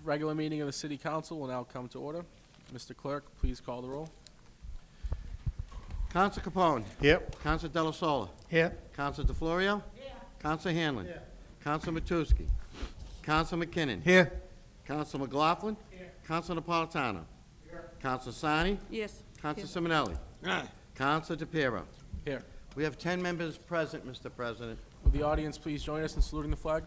regular meeting of the City Council will now come to order. Mr. Clerk, please call the roll. Counsel Capone. Here. Counsel Della Sola. Here. Counsel DeFlorio. Here. Counsel Hanlon. Here. Counsel Matusky. Counsel McKinnon. Here. Counsel McLaughlin. Here. Counsel Napolitano. Here. Counsel Sani. Yes. Counsel Simonelli. Aye. Counsel DePiero. Here. We have 10 members present, Mr. President. Will the audience please join us in saluting the flag?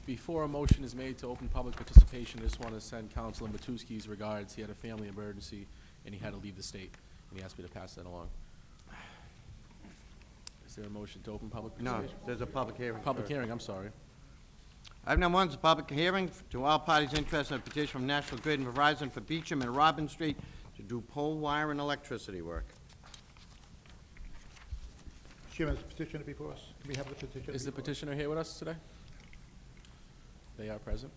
Before a motion is made to open public participation, I just want to send Councilor Matusky's regards. He had a family emergency, and he had to leave the state, and he asked me to pass that along. Is there a motion to open public No, participation? there's a public hearing. Public first. hearing, I'm sorry. Item number 1 is a public hearing to all parties interested in a petition from National Grid and Verizon for Beecham and Robin Street to do pole wire and electricity work. Chairman, is the petitioner before us? Do we have the petitioner? Is the before us? petitioner here with us today? They are present.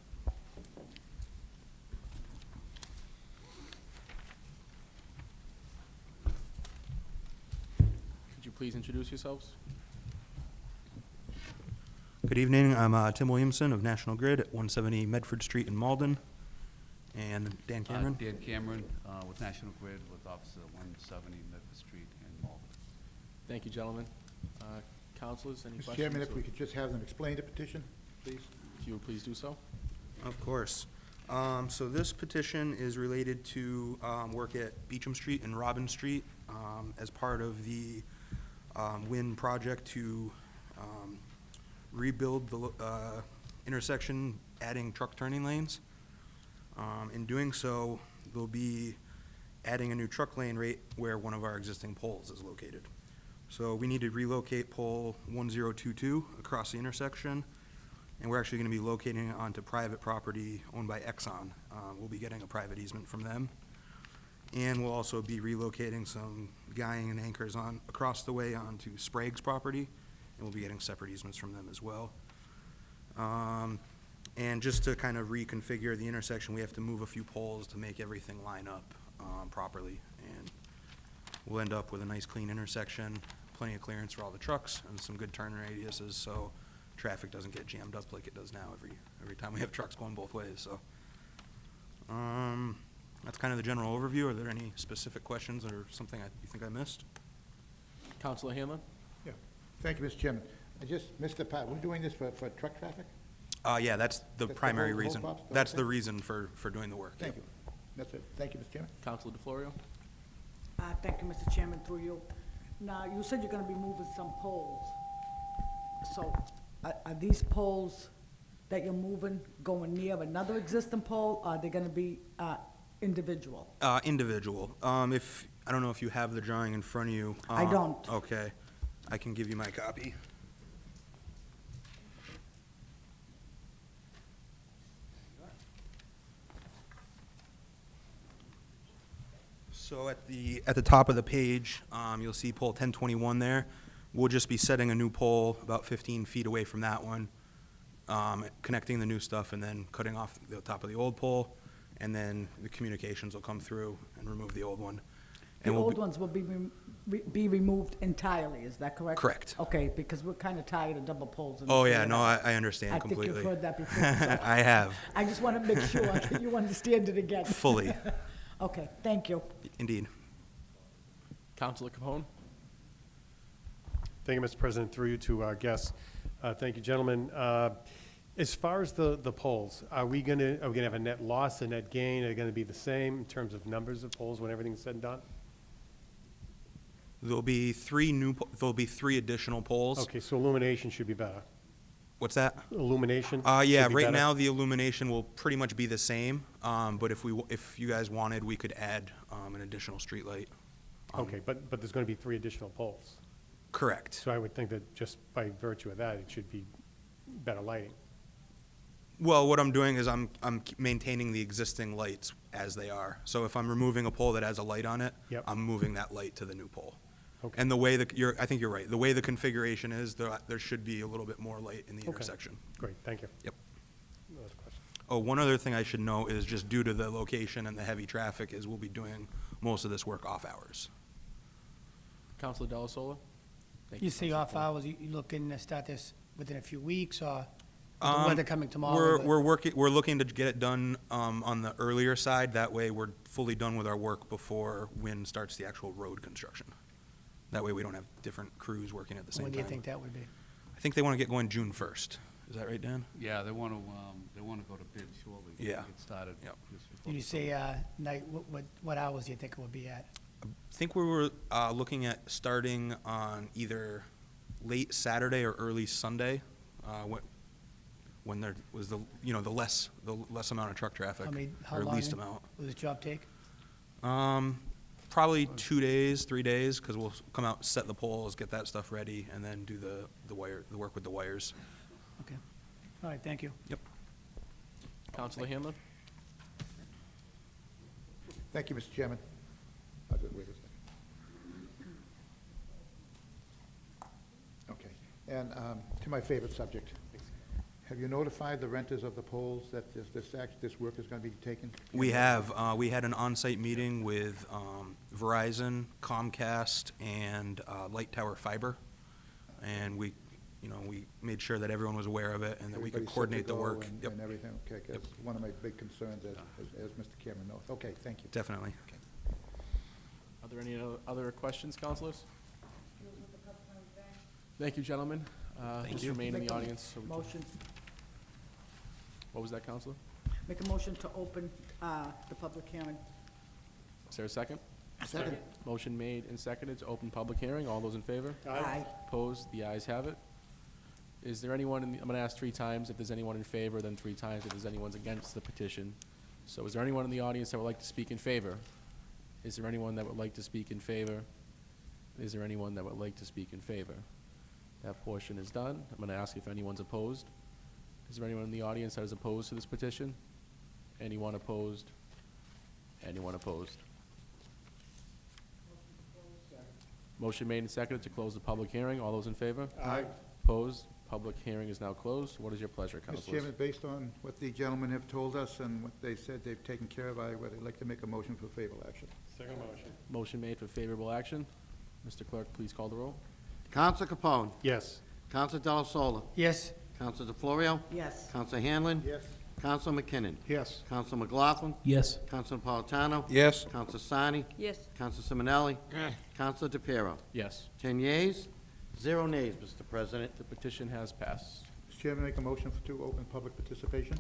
Could you please introduce yourselves? Good evening. I'm Tim Williamson of National Grid at 170 Medford Street in Malden. And Dan Cameron. Dan Cameron with National Grid with Office at 170 Medford Street in Malden. Thank you, gentlemen. Councilors, any Mr. questions? Chairman, if or- we could just have them explain the petition, please. If you would please do so. Of course. So this petition is related to work at Beecham Street and Robin Street as part of the WIN project to rebuild the intersection, adding truck turning lanes. In doing so, they'll be adding a new truck lane right where one of our existing poles is located. So we need to relocate pole 1022 across the intersection, and we're actually going to be locating it onto private property owned by Exxon. We'll be getting a private easement from them. And we'll also be relocating some guying and anchors on across the way onto Sprague's property, and we'll be getting separate easements from them as well. And just to kind of reconfigure the intersection, we have to move a few poles to make everything line up properly. And we'll end up with a nice clean intersection, plenty of clearance for all the trucks, and some good turn radiuses, so traffic doesn't get jammed up like it does now every time we have trucks going both ways. So that's kind of the general overview. Are there any specific questions or something you think I missed? Councilor Hanlon? Yeah. Thank you, Mr. Chairman. I just missed the part. We're doing this for truck traffic? Yeah, that's the The primary whole reason. props, the That's whole the thing? reason for doing the work. Thank you. That's it. Thank you, Mr. Chairman. Councilor DeFlorio? Thank you, Mr. Chairman, through you. Now, you said you're gonna be moving some poles. So, are these poles that you're moving going near another existing pole, or are they gonna be, individual? Individual. If, I don't know if you have the drawing in front of you. I don't. Okay. I can give you my copy. So at the top of the page, you'll see pole 1021 there. We'll just be setting a new pole about 15 feet away from that one, connecting the new stuff and then cutting off the top of the old pole, and then the communications will come through and remove the old one. The And we'll old be- ones will be removed entirely, is that correct? Correct. Okay, because we're kinda tired of double poles. in Oh, this yeah, area. no, I understand I think completely. you've heard that before, so I have, I just wanna make sure that you understand it again. fully, Okay, thank you. indeed. Councilor Capone? Thank you, Mr. President. Through you to our guests. Thank you, gentlemen. As far as the poles, are we gonna have a net loss, a net gain? Are they gonna be the same in terms of numbers of poles when everything's said and done? There'll be there'll be three additional poles. Okay, so illumination should be better. What's that? Illumination? Yeah, should be right better? now, the illumination will pretty much be the same, but if you guys wanted, we could add an additional street light. Okay, but there's gonna be 3 additional poles. Correct. So I would think that just by virtue of that, it should be better lighting. Well, what I'm doing is I'm maintaining the existing lights as they are. So if I'm removing a pole that has a light on it, Yep. I'm moving that light to the new pole. Okay. And the way I think you're right, the way the configuration is, there should be a little bit more light in the intersection. Great, thank you. Yep. No other questions? Oh, one other thing I should note is just due to the location and the heavy traffic is we'll be doing most of this work off hours. Counselor Delasola? Thank You say Counselor off Paul. hours, you looking to start this within a few weeks, or with the Um, weather coming tomorrow? but- We're looking to get it done, on the earlier side. That way, we're fully done with our work before Wynn starts the actual road construction. That way, we don't have different crews working at the same time. When do you think that would be? I think they want to get going June 1st. Is that right, Dan? Yeah, they want to go to bid shortly. Yeah. Get started. Yep. just before Did you the say, night, what hours do you think it would be at? I think we were looking at starting on either late Saturday or early Sunday, when there was the less amount of truck traffic, How or long least amount. will this job take? Probably 2 days, 3 days, because we'll come out, set the poles, get that stuff ready, and then do the work with the wires. Okay. All right, thank you. Yep. Counselor Hanlon? Thank you, Mr. Chairman. I'll just wait a second. Okay, and to my favorite subject. Have you notified the renters of the poles that this work is going to be taken? We have, we had an on-site meeting with Verizon, Comcast, and Light Tower Fiber, and we made sure that everyone was aware of it and that we could Everybody's set to coordinate the go work. and- Yep, And everything, okay, that's one of my big concerns, as Mr. Cameron knows. Okay, thank you. definitely. Are there any other questions, counselors? Thank you, gentlemen. Just remain in Make the a audience. so we can- Motion, What was that, counselor? make a motion to open the public hearing. Is there a second? Second. Motion made and seconded to open public hearing. All those in favor? Aye. Opposed? The ayes have it. Is there anyone, I'm going to ask 3 times if there's anyone in favor, then 3 times if there's anyone against the petition. So is there anyone in the audience that would like to speak in favor? Is there anyone that would like to speak in favor? Is there anyone that would like to speak in favor? That portion is done. I'm going to ask if anyone's opposed. Is there anyone in the audience that is opposed to this petition? Anyone opposed? Anyone opposed? Motion made and seconded to close the public hearing. All those in favor? Aye. Opposed? Public hearing is now closed. What is your pleasure, Mr. councilors? Chairman, based on what the gentlemen have told us and what they said they've taken care of, I would like to make a motion for favorable action. Second motion. Motion made for favorable action. Mr. Clerk, please call the roll. Counselor Capone. Yes. Counselor Delasola. Yes, Counselor DeFlorio. Yes. Counselor Hanlon. Yes. Counselor McKinnon. Yes. Counselor McLaughlin. Yes. Counselor Napolitano. Yes. Counselor Sani. Yes. Counselor Simonelli. Counselor DePiero. Yes, 10 yeas, 0 nays, Mr. President. the petition has passed. Mr. Chairman, make a motion to open public participation.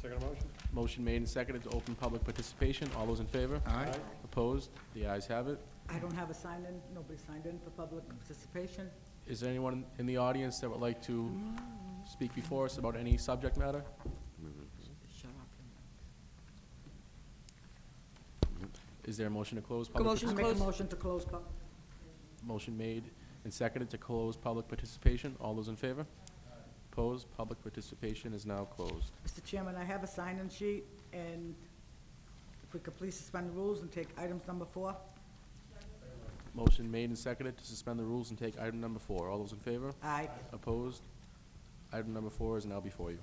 Second motion? Motion made and seconded to open public participation. All those in favor? Aye. Opposed? The ayes have it. I don't have a sign-in, nobody signed in for public participation. Is there anyone in the audience that would like to speak before us about any subject matter? Shut up. Is there a motion to close public? I make a motion to close Motion made and seconded to close public participation. All those in favor? Opposed? Public participation is now closed. Mr. Chairman, I have a sign-in sheet, and if we could please suspend the rules and take items number 4. Motion made and seconded to suspend the rules and take item number 4. All those in favor? Aye. Opposed? Item number 4 is now before you.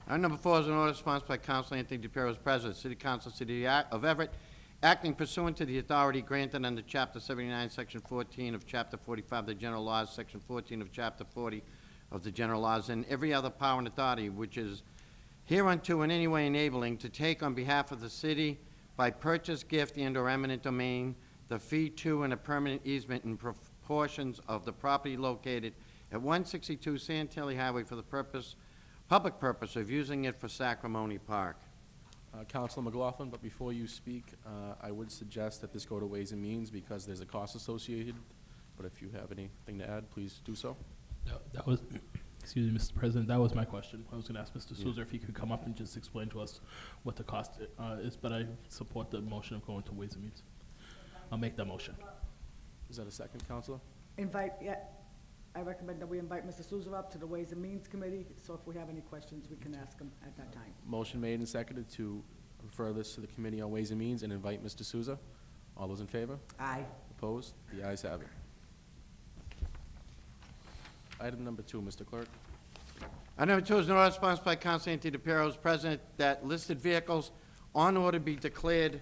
Item number 4 is an order sponsored by Council Anthony DePiero as President, City Council, City of Everett, acting pursuant to the authority granted under Chapter 79, Section 14 of Chapter 45 of the General Laws, Section 14 of Chapter 40 of the General Laws, and every other power and authority which is hereunto in any way enabling to take on behalf of the city by purchase, gift, and/or eminent domain the fee to and a permanent easement in proportions of the property located at 162 Santilli Highway for the public purpose of using it for Sacramone Park. Councilor McLaughlin, but before you speak, I would suggest that this go to Ways and Means because there's a cost associated. But if you have anything to add, please do so. That was, excuse me, Mr. President, that was my question. I was going to ask Mr. Souza if he could come up and just explain to us what the cost is, but I support the motion of going to Ways and Means. I'll make that motion. Is that a second, Councilor? I recommend that we invite Mr. Souza up to the Ways and Means Committee, so if we have any questions, we can ask him at that time. Motion made and seconded to refer this to the Committee on Ways and Means and invite Mr. Souza. All those in favor? Aye. Opposed? The ayes have it. Item number 2, Mr. Clerk. Item number 2 is an order sponsored by Council Anthony DePiero as president that listed vehicles on order be declared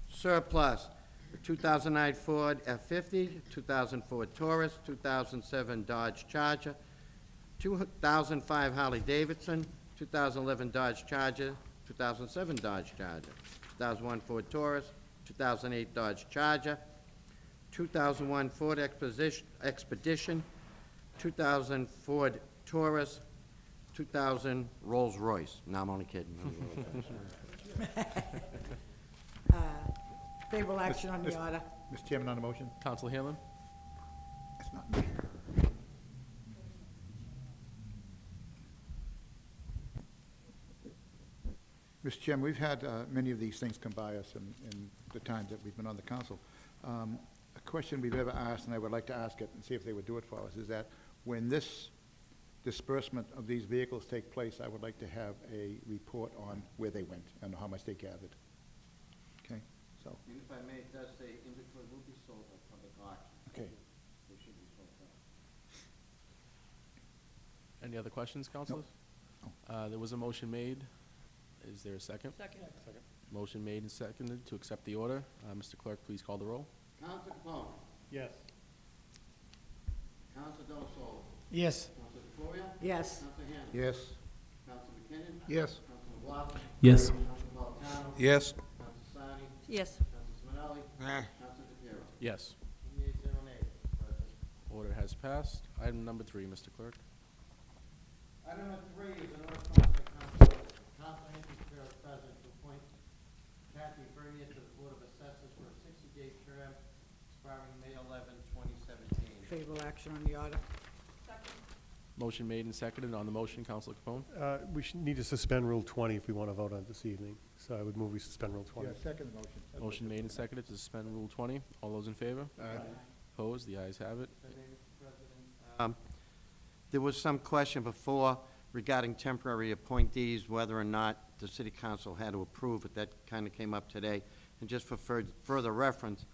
surplus. The 2009 Ford F-50, 2000 Ford Taurus, 2007 Dodge Charger, 2005 Harley Davidson, 2011 Dodge Charger, 2007 Dodge Charger, 2001 Ford Taurus, 2008 Dodge Charger, 2001 Ford Expedition, 2000 Ford Taurus, 2000 Rolls Royce. No, I'm only kidding. Favorable action on the order. Mr. Chairman, on the motion? Counsel Hanlon? It's not me. Mr. Chairman, we've had many of these things come by us in the time that we've been on the council. A question we've ever asked, and I would like to ask it and see if they would do it for us, is that when this disbursement of these vehicles take place, I would like to have a report on where they went and how much they gathered. Okay, so, And if I may, it does say inventory will be sold at public auction. okay. They should be sold out. Any other questions, councilors? There was a motion made. Is there a second? Second. Motion made and seconded to accept the order. Mr. Clerk, please call the roll. Counsel Capone. Yes. Counsel Del Sol. Yes. Counsel DeFlorio. Yes. Counsel Hanlon. Yes? Counsel McKinnon. Yes. Counsel McLaughlin. Yes. Counsel Napolitano. Yes. Counsel Sani. Yes. Counsel Simonelli. Counsel DePiero. Yes. 10 yeas, 0 nays, Mr. President. Order has passed. Item number 3, Mr. Clerk. Item number 3 is an order sponsored by Council Anthony DePiero, President, to appoint Kathy Bernier to the Board of Assessors for a 60-day term expiring May 11, 2017. Favorable action on the order. Motion made and seconded. On the motion, Counsel Capone. We should need to suspend Rule 20 if we want to vote on it this evening. So I would move we suspend Rule 20. Yeah, second motion. Motion made and seconded to suspend Rule 20. All those in favor? Opposed? The ayes have it. There was some question before regarding temporary appointees, whether or not the city council had to approve it. That kind of came up today. And just for further reference,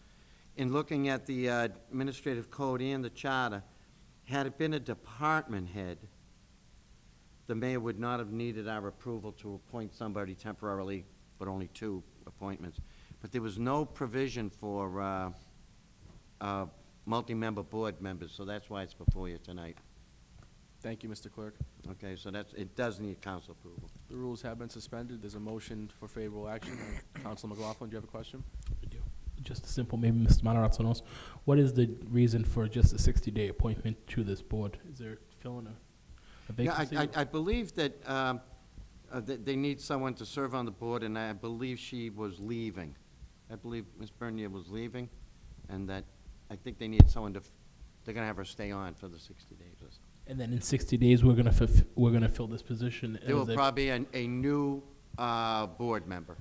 in looking at the administrative code and the charter, had it been a department head, the mayor would not have needed our approval to appoint somebody temporarily, but only 2 appointments. But there was no provision for multi-member board members, so that's why it's before you tonight. Thank you, Mr. Clerk. Okay, so it does need council approval. The rules have been suspended. There's a motion for favorable action. Counsel McLaughlin, do you have a question? I do. Just a simple, maybe Mr. Matarazzo knows. What is the reason for just a 60-day appointment to this board? Is there filling a Yeah, vacancy? I believe that they need someone to serve on the board, and I believe she was leaving. I believe Ms. Bernier was leaving, and that I think they need someone they're gonna have her stay on for the 60 days or so. And then in 60 days, we're gonna fill this position. There will as a- probably be a new board member,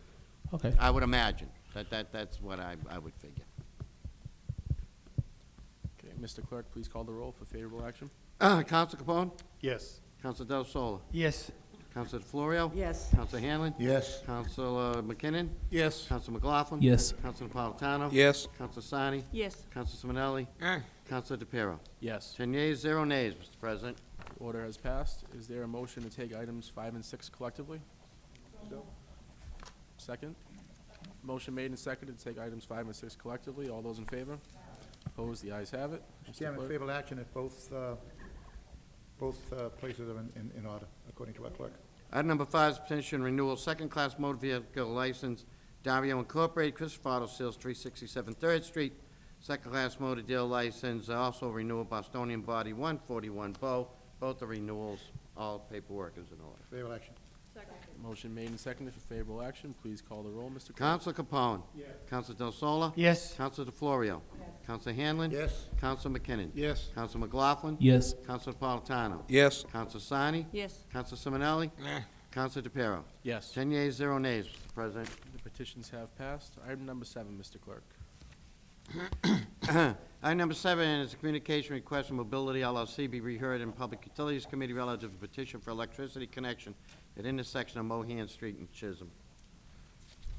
Okay. I would imagine. That's what I would figure. Okay, Mr. Clerk, please call the roll for favorable action. Counsel Capone? Yes. Counsel Del Sola? Yes. Counsel DeFlorio? Yes. Counsel Hanlon? Yes? Counsel McKinnon? Yes. Counsel McLaughlin? Yes. Counsel Napolitano? Yes. Counsel Sani? Yes. Counsel Simonelli? Counsel DePiero? Yes. 10 yeas, 0 nays, Mr. President. Order has passed. Is there a motion to take items 5 and 6 collectively? Second? Motion made and seconded to take items 5 and 6 collectively. All those in favor? Opposed? The ayes have it. Mr. Chairman, Clerk. favorable action if both places are in order, according to our clerk. Item number 5 is petition renewal, second-class motor vehicle license, Dario Incorporated, Christopher Auto Sales, 367 Third Street. Second-class motor dealer license, also renewal, Bostonian Body, 141 Bow. Both are renewals. All paperwork is in order. Favorable action. Motion made and seconded for favorable action. Please call the roll, Mr. Clerk. Counsel Capone. Yes. Counsel Del Sola. Yes. Counsel DeFlorio. Yes. Counsel Hanlon. Yes? Counsel McKinnon. Yes. Counsel McLaughlin. Yes. Counsel Napolitano. Yes. Counsel Sani. Yes. Counsel Simonelli. Counsel DePiero. Yes. 10 yeas, 0 nays, Mr. President. The petitions have passed. Item number 7, Mr. Clerk. Item number 7 is a communication request from Mobility LLC be reheard in Public Utilities Committee relative to petition for electricity connection at intersection of Mohan Street and Chisholm.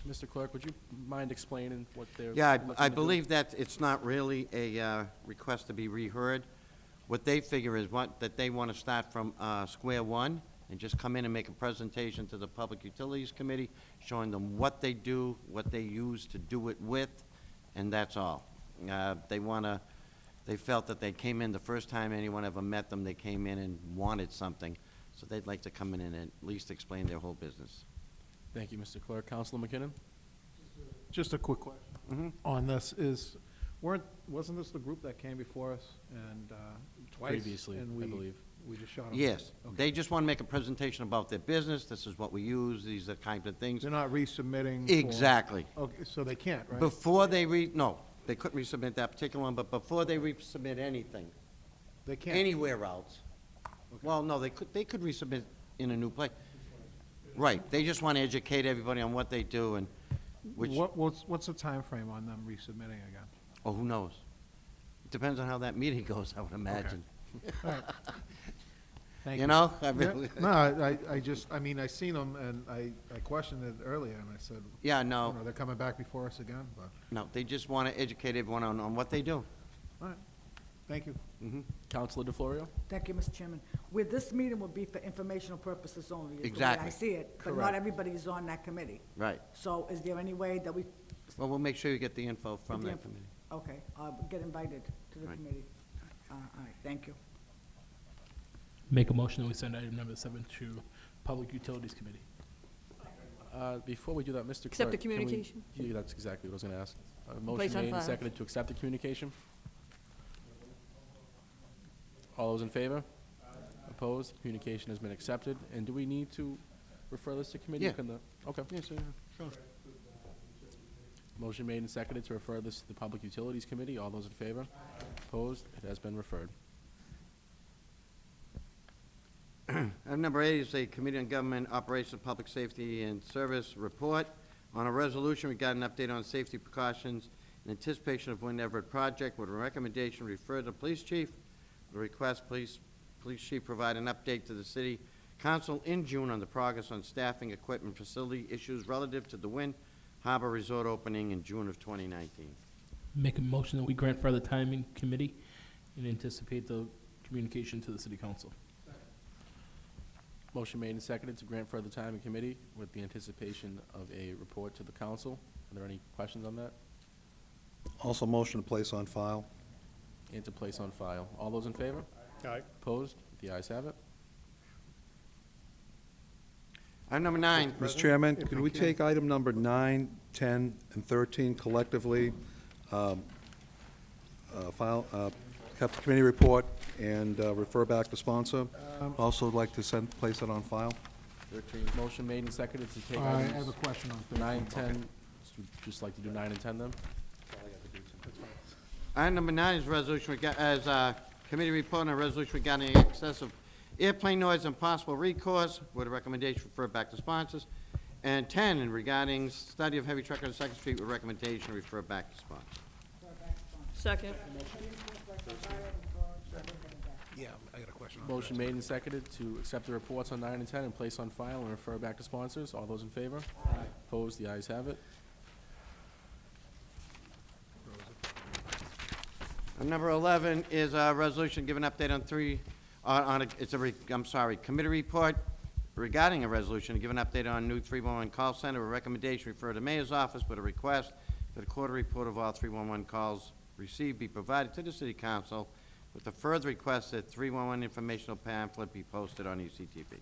Mr. Clerk, would you mind explaining what they're Yeah, looking I to do? believe that it's not really a request to be reheard. what they figure is that they want to start from square one and just come in and make a presentation to the Public Utilities Committee, showing them what they do, what they use to do it with, and that's all. They felt that they came in the first time anyone ever met them, they came in and wanted something, so they'd like to come in and at least explain their whole business. Thank you, Mr. Clerk. Councilor McKinnon? Just a quick question on this is, wasn't this the group that came before us and twice? Previously, and I believe. We just shot them? Yes, Okay. they just want to make a presentation about their business, this is what we use, these are kinds of things. They're not resubmitting? for- Exactly. Okay, so they can't, right? Before they no, they couldn't resubmit that particular one, but before they resubmit anything, They can't? anywhere else. Well, no, they could resubmit in a new place. Right, they just want to educate everybody on what they do and which, What's the time frame on them resubmitting again? oh, who knows? It depends on how that meeting goes, I would imagine. All right. Thank You know? I Yeah, really- No, I just, I mean, I seen them, and I questioned it earlier, and I said, Yeah, you no, know, they're coming back before us again, but, no, they just want to educate everyone on what they do. all right, thank you. Councilor DeFlorio? Thank you, Mr. Chairman. Where this meeting will be for informational purposes only, is the way Exactly. I see it, but not Correct. everybody is on that committee. Right. So is there any way that we, Well, we'll make sure you get the info from The that inf- committee. okay, get invited to the Right. committee? All right, thank you. Make a motion that we send item number 7 to Public Utilities Committee. Before we do that, Mr. Clerk. Accept the can we- communication. Yeah, that's exactly what I was going to ask. Place Motion on made and file. seconded to accept the communication. All those in favor? Opposed? Communication has been accepted. And do we need to refer this to committee? Yeah. Can the- Okay. Yes, sure. Motion made and seconded to refer this to the Public Utilities Committee. All those in favor? Opposed? It has been referred. Item number 8 is a Committee on Government Operations, Public Safety, and Service report on a resolution regarding an update on safety precautions in anticipation of Wind Everett project, with a recommendation referred to police chief. The request, police chief provide an update to the city council in June on the progress on staffing, equipment, facility issues relative to the Wind Harbor Resort opening in June of 2019. Make a motion that we grant further time in committee and anticipate the communication to the city council. Motion made and seconded to grant further time in committee with the anticipation of a report to the council. Are there any questions on that? Also motion to place on file. And to place on file. All those in favor? All right. Opposed? The ayes have it. Item number 9, Mr. Chairman, if could we we can. take item number 9, 10, and 13 collectively, have the committee report, and refer back to sponsor? Also would like to place it on file. 13. Motion made and seconded to take I have items a question on 13. 9, 10. Just like to do 9 and 10 then? item number 9 is resolution, committee report on a resolution regarding excessive airplane noise and possible recourse, with a recommendation referred back to sponsors. And 10, and regarding study of heavy truck on Second Street, with recommendation referred back to sponsors. Second. Yeah, I got a question on Motion made and seconded to accept the reports on 9 and 10 and place on file and refer back to sponsors. All those in favor? Opposed? The ayes have it. Number 11 is a resolution giving update on committee report regarding a resolution to give an update on new 311 call center. A recommendation referred to mayor's office with a request that a quarter report of all 311 calls received be provided to the city council, with a further request that 311 informational pamphlet be posted on E ECTV.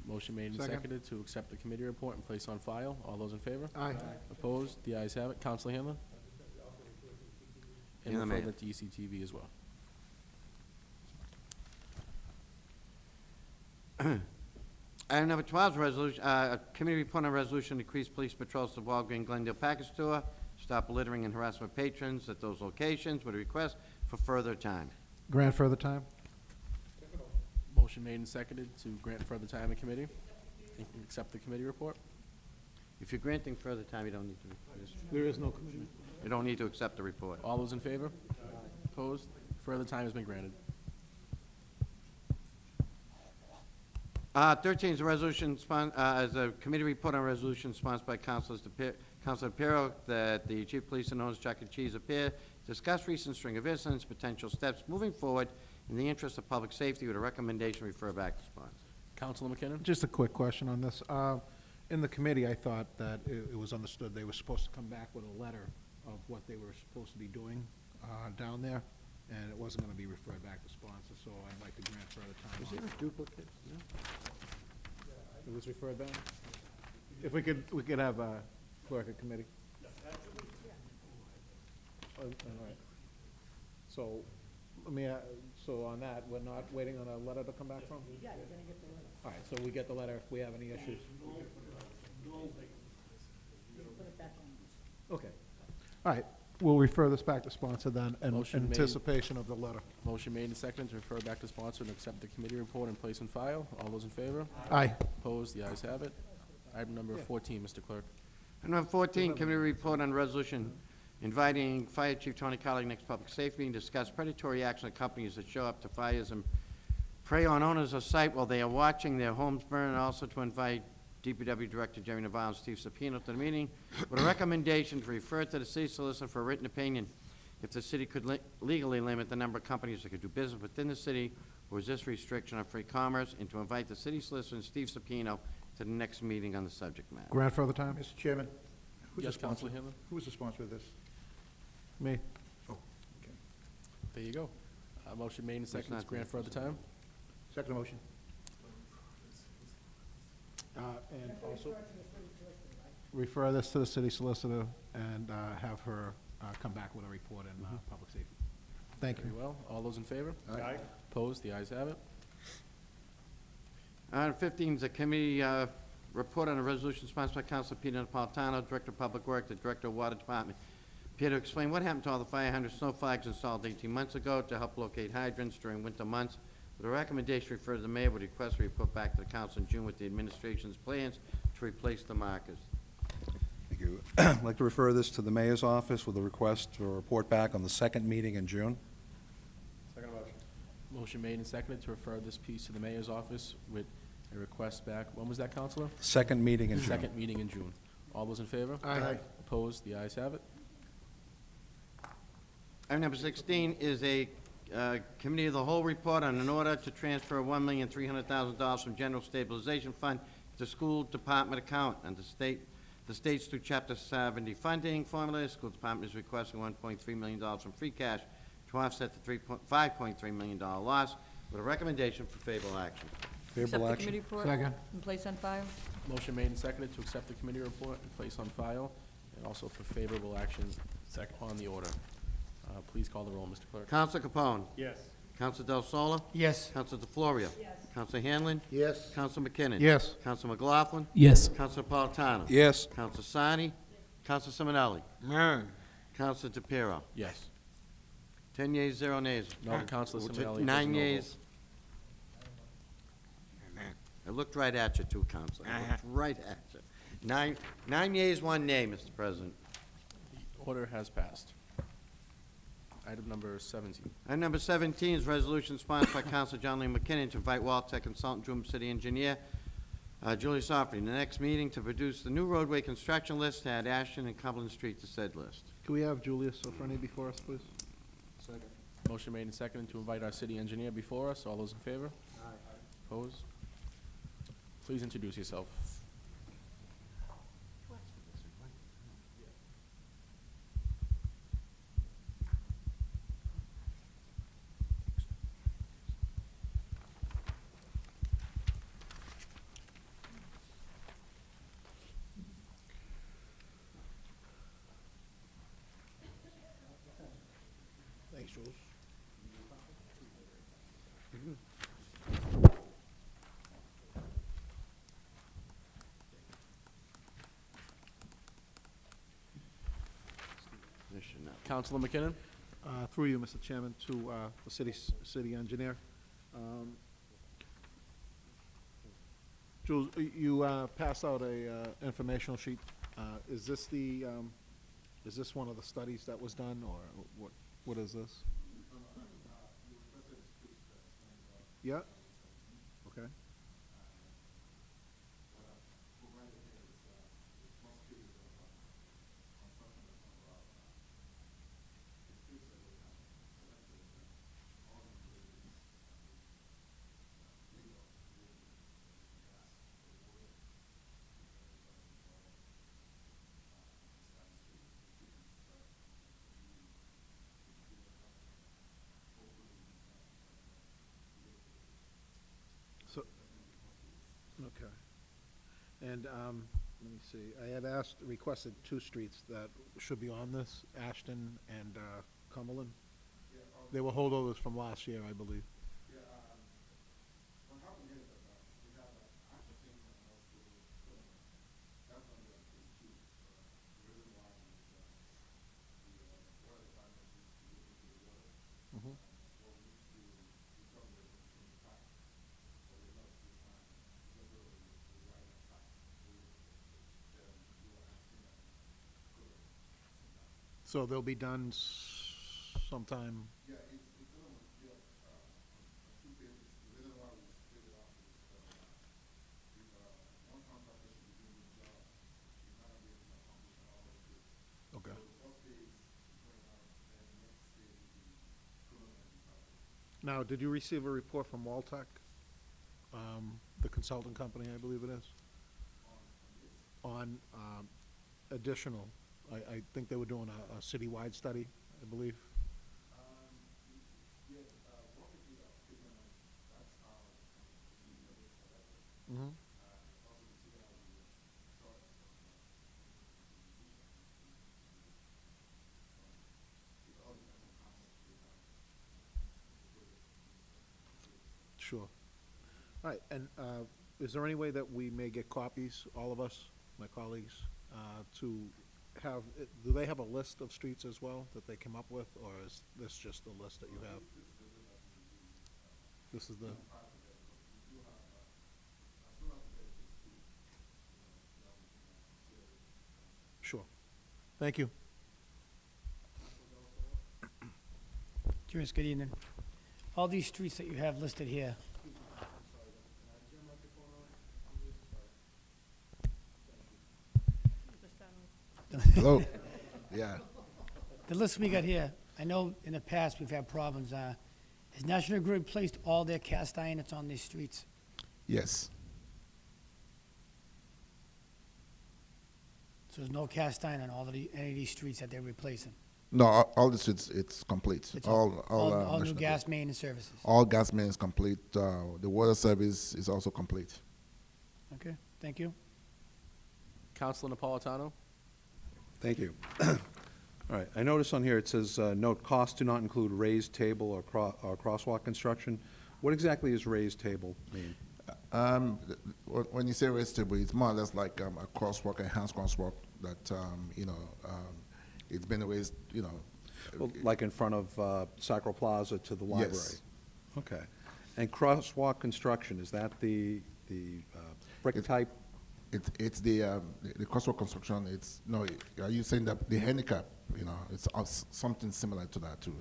Motion made and Second. seconded to accept the committee report and place on file. All those in favor? Aye. Opposed? The ayes have it. Counselor Hanlon? And And the refer mayor. that to ECTV as well. Item number 12 is resolution, a committee report on a resolution to increase police patrols to Walgreens Glendale Package Store, stop littering and harassment of patrons at those locations, with a request for further time. Grant further time? Motion made and seconded to grant further time in committee. And accept the committee report. If you're granting further time, you don't need to, There is no committee. you don't need to accept the report. All those in favor? Opposed? Further time has been granted. 13 is a resolution, as a committee report on a resolution sponsored by Councilor DePiero, that the chief of police and owners Chuck E. Cheese appear discuss recent string of incidents, potential steps moving forward in the interest of public safety with a recommendation refer back to sponsor. Councilor McKinnon? Just a quick question on this. In the committee, I thought that it was understood they were supposed to come back with a letter of what they were supposed to be doing down there, and it wasn't going to be referred back to sponsor, so I'd like to grant further time. Was on there it. a duplicate? No? It was referred back? If we could have a clerk of committee? All right. So, let me, so on that, we're not waiting on a letter to come back from? Yeah, you're gonna get the letter. All right, so we get the letter if we have any issues. Put it back on. Okay. All right, we'll refer this back to sponsor then, in Motion made. anticipation of the letter. Motion made and seconded to refer back to sponsor and accept the committee report and place on file. All those in favor? Aye. Opposed? The ayes have it. Item number 14, Mr. Clerk. Item number 14, committee report on resolution inviting Fire Chief Tony Collier next public safety meeting to discuss predatory action of companies that show up to fires and prey on owners of site while they are watching their homes burn, and also to invite DPW Director Jerry Navarro and Steve Sapino to the meeting with a recommendation to refer to the city solicitor for a written opinion if the city could legally limit the number of companies that could do business within the city or resist restriction on free commerce, and to invite the city solicitor and Steve Sapino to the next meeting on the subject matter. Grant further time? Mr. Chairman? who's the Yes, Councilor sponsor? Hanlon? Who is the sponsor of this? Me? There you go. Motion made and seconded to not grant further time. Second motion. And also, refer this to the city solicitor and have her come back with a report in public safety. Thank Very you. well. All those in favor? Aye. Opposed? The ayes have it. Item 15 is a committee report on a resolution sponsored by Councilor Peter Napolitano, Director of Public Works, the Director of Water Department. Peter, explain what happened to all the fire hydrant snow flags installed 18 months ago to help locate hydrants during winter months. With a recommendation referred to the mayor with a request for report back to the council in June with the administration's plans to replace the markers. Thank you. I'd like to refer this to the mayor's office with a request for a report back on the second meeting in June. Motion made and seconded to refer this piece to the mayor's office with a request back. When was that, Counselor? Second meeting in June. Second meeting in June. All those in favor? Aye. Opposed? The ayes have it. Item number 16 is a committee of the whole report on an order to transfer $1,300,000 from general stabilization fund to school department account and the state's through Chapter 70 funding formula. The school department is requesting $1.3 million from free cash to offset the $5.3 million loss with a recommendation for favorable action. Favorable Accept the action. committee report. Second. And place on file. Motion made and seconded to accept the committee report and place on file, and also for favorable action on the order. Please call the roll, Mr. Clerk. Counsel Capone. Yes. Counsel Del Sola. Yes. Counsel DeFlorio. Yes. Counsel Hanlon. Yes. Counsel McKinnon. Yes. Counsel McLaughlin. Yes. Counsel Napolitano. Yes. Counsel Sani. Counsel Simonelli. Counsel DePiero. Yes. 10 yeas, 0 nays. No, Counsel Simonelli. 9 yeas. I looked right at you, too, Counsel. I looked right at you. Nine yeas, 1 nay, Mr. President. Order has passed. Item number 17. Item number 17 is resolution sponsored by Counsel John Lee McKinnon to invite Waltech consultant, Drew City Engineer, Julius Offering, the next meeting to produce the new roadway construction list to add Ashton and Cumberland Street to said list. Can we have Julius Sofroni before us, please? Motion made and seconded to invite our city engineer before us. All those in favor? Opposed? Please introduce yourself. Thanks, Jules. This should not. Councilor McKinnon? Through you, Mr. Chairman, to the city engineer. Jules, you passed out a informational sheet. Is this one of the studies that was done, or what is this? Yeah? Okay. And, let me see, I had requested two streets that should be on this, Ashton and Cumberland. They were holdovers from last year, I believe. So they'll be done sometime. Okay. Now, did you receive a report from Waltech? The consulting company, I believe it is? On additional, I think they were doing a citywide study, I believe. Mhm. Sure. All right, and is there any way that we may get copies, all of us, my colleagues, to have, do they have a list of streets as well that they come up with, or is this just the list that you have? This is the... Sure. Thank you. Junius, good evening. All these streets that you have listed here, Hello? Yeah. the list we got here, I know in the past we've had problems. Has National Grid placed all their cast iron that's on these streets? Yes. So there's no cast iron on any of these streets that they're replacing? No, all the streets, it's complete. It's all new National gas Grid. main and services? All gas main is complete. The water service is also complete. Okay, thank you. Councilor Napolitano? Thank you. All right, I notice on here it says, note, costs do not include raised table or crosswalk construction. What exactly is raised table mean? When you say raised table, it's more or less like a crosswalk, enhanced crosswalk that, it's been raised, Well, like in front of Sacro Plaza to the library? Yes. Okay. And crosswalk construction, is that the brick type? It's the crosswalk construction. It's, no, are you saying that the handicap, it's something similar to that too,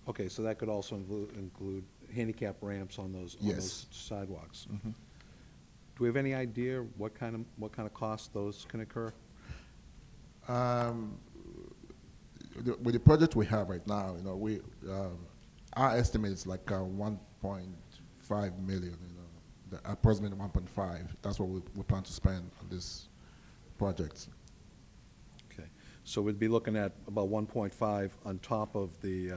Okay, so that could also include handicap ramps on those Yes. sidewalks. Mhm. Do we have any idea what kind of costs those can occur? With the project we have right now, our estimate is like 1.5 million, approximately 1.5. That's what we plan to spend on this project. Okay, so we'd be looking at about 1.5 on top of the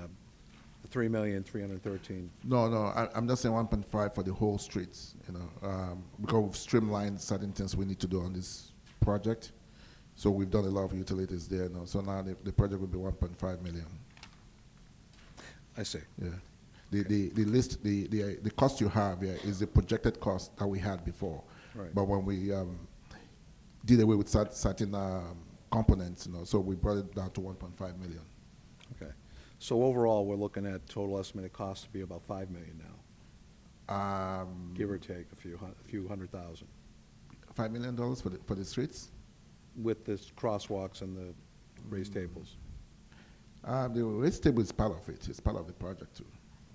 3,313,000. No, I'm just saying 1.5 for the whole streets, because we've streamlined certain things we need to do on this project. So we've done a lot of utilities there now. So now the project will be 1.5 million. I see. Yeah. The list, the cost you have here is the projected cost that we had before. Right. But when we did away with certain components, so we brought it down to 1.5 million. Okay. So overall, we're looking at total estimated cost to be about 5 million now, give or take a few hundred thousand, $5 million for the streets? with the crosswalks and the raised tables. The raised table is part of it. It's part of the project too.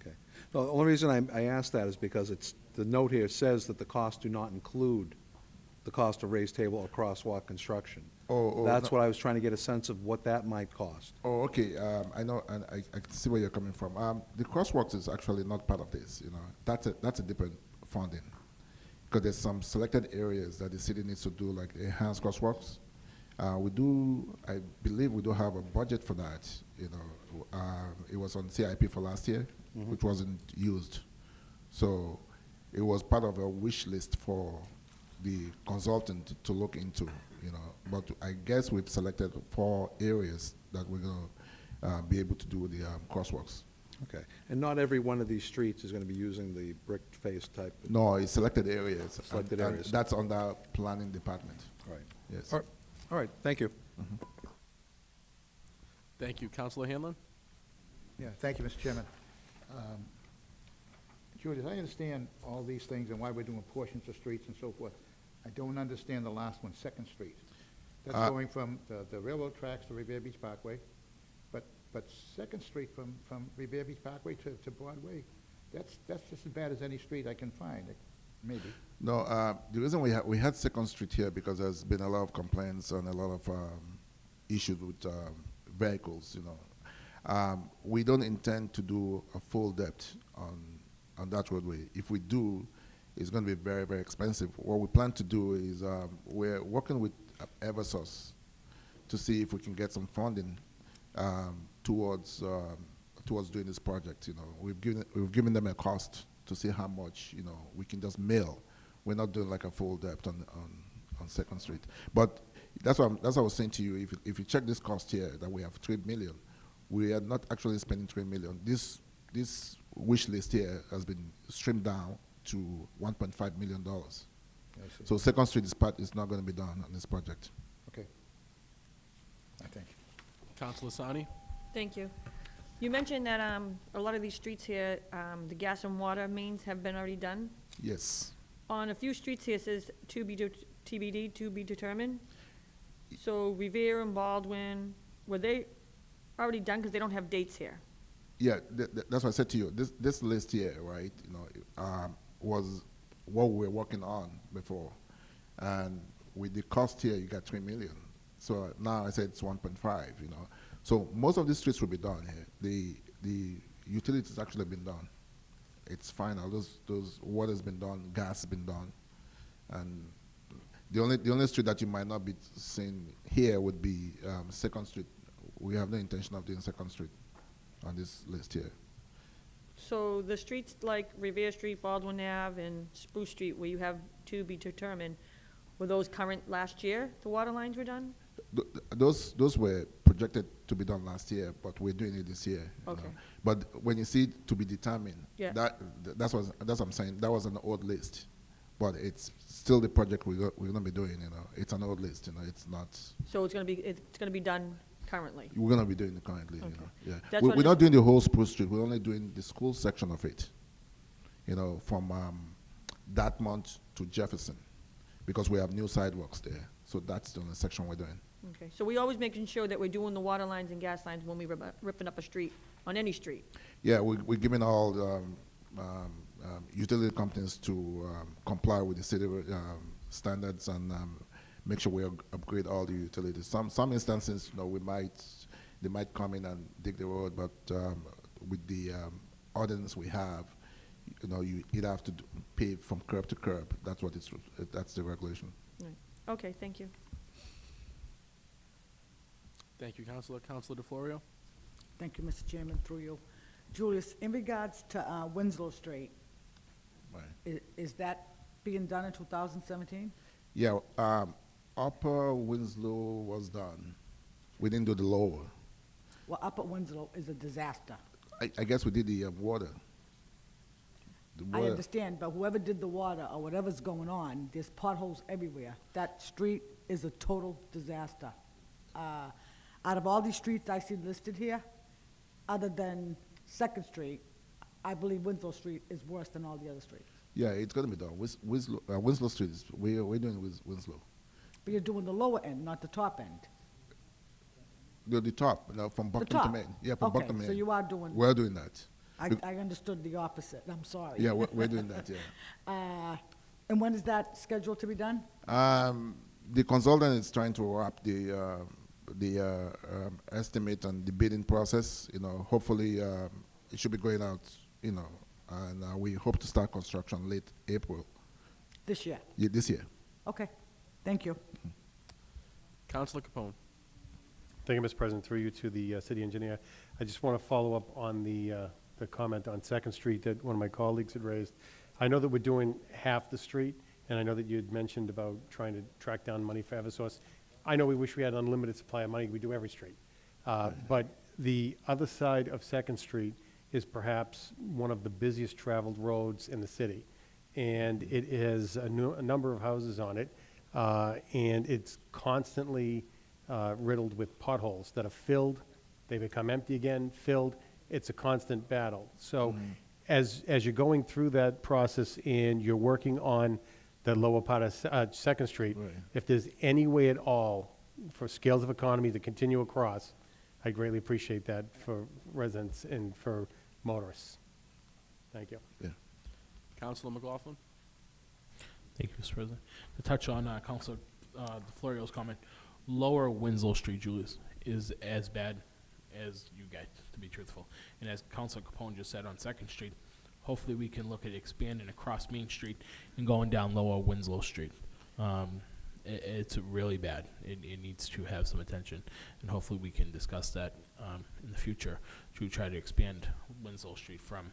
Okay. The only reason I ask that is because the note here says that the costs do not include the cost of raised table or crosswalk construction. That's no. what I was trying to get a sense of what that might cost. Oh, okay. I know, and I can see where you're coming from. The crosswalks is actually not part of this. That's a different funding, because there's some selected areas that the city needs to do, like enhanced crosswalks. I believe we do have a budget for that. It was on CIP for last year, which wasn't used. So it was part of a wish list for the consultant to look into, you know. But I guess we've selected 4 areas that we're going to be able to do the crosswalks. Okay. And not every one of these streets is going to be using the brick face type? No, it's selected areas. Selected and areas. That's under planning department. Right. Yes. All right, thank you. Thank you. Counselor Hanlon? Yeah, thank you, Mr. Chairman. Julius, I understand all these things and why we're doing portions of streets and so forth. I don't understand the last one, Second Street. That's going from the railroad tracks to Revere Beach Parkway, but Second Street from Revere Beach Parkway to Broadway, that's just as bad as any street I can find, maybe. No, the reason we had Second Street here because there's been a lot of complaints and a lot of issues with vehicles, you know. We don't intend to do a full depth on that roadway. If we do, it's going to be very, very expensive. What we plan to do is we're working with Eversource to see if we can get some funding towards doing this project. You know, we've given them a cost to see how much, you know, we can just mail. We're not doing like a full depth on Second Street. But that's what I was saying to you. If you check this cost here, that we have $3 million, we are not actually spending $3 million. This wish list here has been trimmed down to $1.5 million. So Second Street is not going to be done on this project. Okay. I think. Counselor Sani? Thank you. You mentioned that a lot of these streets here, the gas and water mains have been already done. Yes. On a few streets here, it says TBD, to be determined. So Revere and Baldwin, were they already done? Because they don't have dates here. Yeah, that's what I said to you. This list here, right, you know, was what we were working on before. And with the cost here, you got $3 million. So now I said it's 1.5, you know. So most of these streets will be done here. The utilities actually been done. It's final. Those water's been done, gas has been done. And the only street that you might not be seeing here would be Second Street. We have no intention of doing Second Street on this list here. So the streets like Revere Street, Baldwin Ave, and Spruce Street, where you have to be determined, were those current last year, the water lines were done? Those were projected to be done last year, but we're doing it this year. Okay. You know. But when you see to be determined, Yeah. that's what I'm saying. That was an old list, but it's still the project we're going to be doing. You know, it's an old list. You know, it's not. So it's gonna be done currently? We're going to be doing it currently. Okay. You know, yeah. That's We're not doing the whole Spruce Street. We're only doing the school section of it. You know, from Dartmouth to Jefferson, because we have new sidewalks there. So that's the only section we're doing. Okay, so we always making sure that we're doing the water lines and gas lines when we ripping up a street, on any street? Yeah, we're giving all utility companies to comply with the city standards and make sure we upgrade all the utilities. Some instances, you know, they might come in and dig the road, but with the ordinance we have, you know, you either have to pave from curb to curb. That's the regulation. Right. Okay, thank you. Thank you, Counselor. Counselor DeFlorio? Thank you, Mr. Chairman, through you. Julius, in regards to Winslow Street, Right. is that being done in 2017? Yeah, Upper Winslow was done. We didn't do the lower. Well, Upper Winslow is a disaster. I guess we did the water. The I water. understand, but whoever did the water or whatever's going on, there's potholes everywhere. That street is a total disaster. Out of all these streets I see listed here, other than Second Street, I believe Winslow Street is worse than all the other streets. Yeah, it's going to be done. Winslow Street, we're doing Winslow. But you're doing the lower end, not the top end. The top, from The Buckton to top? Maine. Yeah, from Okay, Buckton to Maine. so you are doing. We're doing that. I understood the opposite, I'm sorry. Yeah, we're doing that, yeah. And when is that scheduled to be done? The consultant is trying to wrap the estimate and the bidding process. You know, hopefully it should be going out. You know, and we hope to start construction late April. This year? Yeah, this year. Okay, thank you. Counselor Capone? Thank you, Mr. President. Through you to the city engineer. I just want to follow up on the comment on Second Street that one of my colleagues had raised. I know that we're doing half the street, and I know that you had mentioned about trying to track down money for Eversource. I know we wish we had unlimited supply of money, we do every street. But the other side of Second Street is perhaps one of the busiest traveled roads in the city. And it has a number of houses on it, and it's constantly riddled with potholes that are filled, they become empty again, filled. It's a constant battle. So as you're going through that process and you're working on the lower part of Second Street, if there's any way at all for scales of economy to continue across, I greatly appreciate that for residents and for motorists. Thank you. Yeah. Councilor McLaughlin? Thank you, Mr. President. To touch on Councilor DeFlorio's comment, Lower Winslow Street, Julius, is as bad as you get, to be truthful. And as Councilor Capone just said on Second Street, hopefully we can look at expanding across Main Street and going down Lower Winslow Street. It's really bad. It needs to have some attention, and hopefully we can discuss that in the future to try to expand Winslow Street from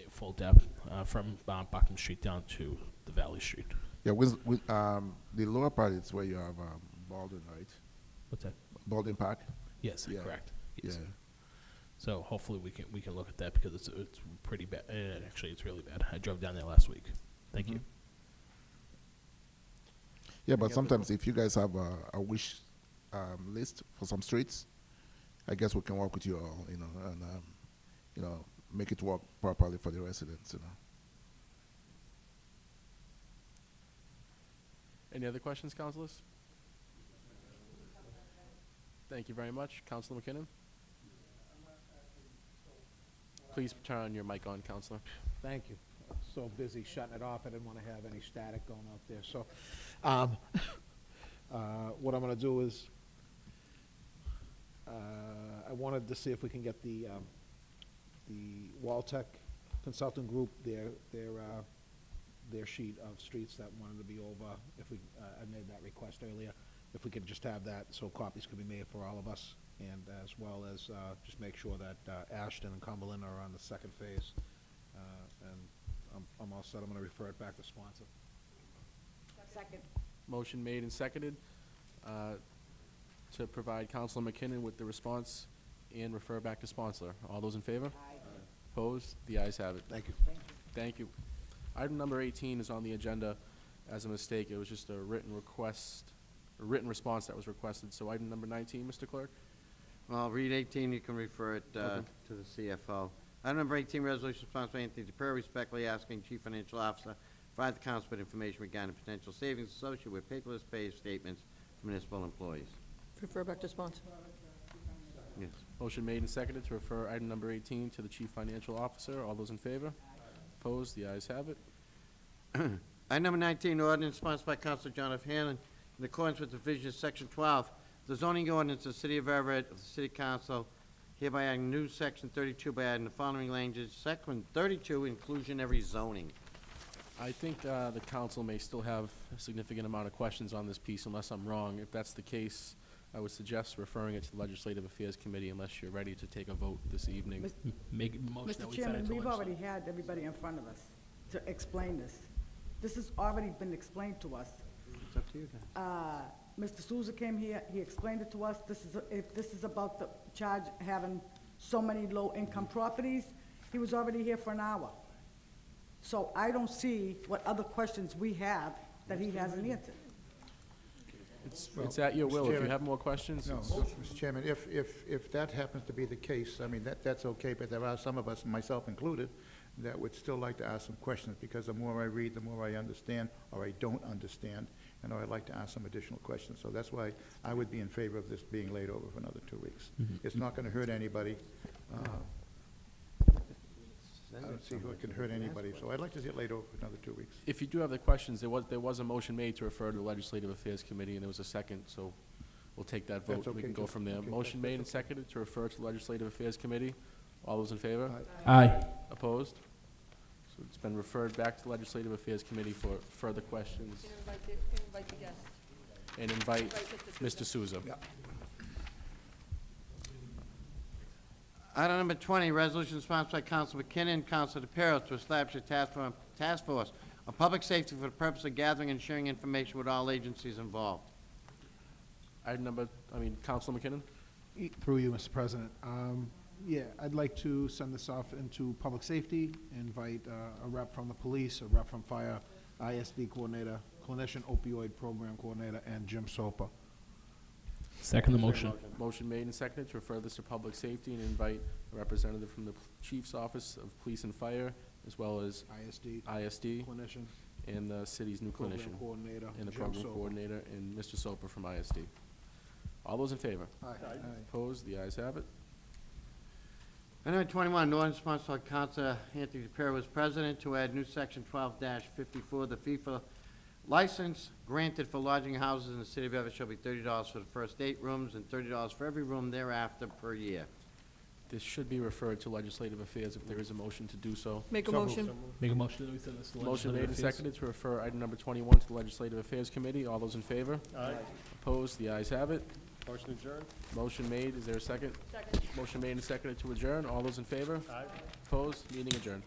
full depth, from Buckham Street down to the Valley Street. Yeah, the lower part is where you have Baldwin, right? What's that? Baldwin Park? Yes, Yeah. correct. Yes. Yeah. So hopefully we can look at that because it's pretty bad. Actually, it's really bad. I drove down there last week. Thank you. Yeah, but sometimes if you guys have a wish list for some streets, I guess we can work with you all, and make it work properly for the residents, Any other questions, councilors? Thank you very much. Councilor McKinnon? Please turn on your mic on, Councilor. Thank you. I'm so busy shutting it off, I didn't want to have any static going out there. So what I'm going to do is I wanted to see if we can get the Waltech Consulting Group, their sheet of streets that wanted to be over. If we, I made that request earlier. If we could just have that so copies could be made for all of us, and as well as just make sure that Ashton and Cumberland are on the second phase. And I'm all set. I'm going to refer it back to sponsor. Second. Motion made and seconded to provide Councilor McKinnon with the response and refer back to sponsor. All those in favor? Aye. Opposed? The ayes have it. Thank you. Thank you. Item number 18 is on the agenda as a mistake. It was just a written request, a written response that was requested. So item number 19, Mr. Clerk? Well, read 18, you can refer it Okay. to the CFO. Item number 18, resolution sponsored by Anthony DePere, respectfully asking Chief Financial Officer provide the council with information regarding potential savings associated with paperless pay statements for municipal employees. Refer back to sponsor. Yes. Motion made and seconded to refer item number 18 to the Chief Financial Officer. All those in favor? Opposed? The ayes have it. Item number 19, ordinance sponsored by Councilor John F. Hanlon in accordance with the provisions of Section 12, the zoning ordinance of the City of Everett of the City Council, hereby adding new Section 32 by adding the following language. Section 32, inclusionary zoning. I think the council may still have a significant amount of questions on this piece unless I'm wrong. If that's the case, I would suggest referring it to the Legislative Affairs Committee unless you're ready to take a vote this evening. Make a motion that Mr. we send it Chairman, to we've legislature. already had everybody in front of us to explain this. This has already been explained to us. It's up to you guys. Mr. Souza came here, he explained it to us. If this is about the charge having so many low-income properties, he was already here for an hour. So I don't see what other questions we have that he hasn't answered. It's at your Mr. will. If you Chairman. have more questions, No, it's- Mr. Chairman, if that happens to be the case, I mean, that's okay, but there are some of us, myself included, that would still like to ask some questions, because the more I read, the more I understand, or I don't understand, and I'd like to ask some additional questions. So that's why I would be in favor of this being laid over for another 2 weeks. It's not gonna hurt anybody. I don't see how it can hurt anybody, so I'd like to see it laid over for another 2 weeks. if you do have the questions, there was a motion made to refer to the Legislative Affairs Committee, and there was a second, so we'll take that vote. That's We okay, can go too. from there. Okay, Motion that's made and seconded to refer to the Legislative Affairs Committee. All those in favor? Aye. Opposed? So it's been referred back to the Legislative Affairs Committee for further questions Invite the guest. and invite Invite Mr. Souza. Item number 20, resolution sponsored by Council McKinnon, Council DePiero, to establish a task force of public safety for the purpose of gathering and sharing information with all agencies involved. Councilor McKinnon? Through you, Mr. President. Yeah, I'd like to send this off into public safety, invite a rep from the police, a rep from fire, ISD coordinator, clinician opioid program coordinator, and Jim Sopa. Second the motion. Motion made and seconded to refer this to public safety and invite a representative from the Chief's Office of Police and Fire, as well as ISD ISD, clinician, and the city's new program clinician, coordinator, and the Jim program Sopa. coordinator, and Mr. Soper from ISD. All those in favor? Aye. Opposed? The ayes have it. Item number 21, an ordinance sponsored by Councilor Anthony DePiero as president to add new section 12-54. The fee for license granted for lodging houses in the city of Everett shall be $30 for the first 8 rooms and $30 for every room thereafter per year. This should be referred to Legislative Affairs if there is a motion to do so. Make a motion. Make a motion that we send this to Motion Legislative made and Affairs. seconded to refer item number 21 to the Legislative Affairs Committee. All those in favor? Aye. Opposed? The ayes have it. Motion adjourned? Motion made. Is there a second? Second. Motion made and seconded to adjourn. All those in favor? Aye. Opposed? Meeting adjourned.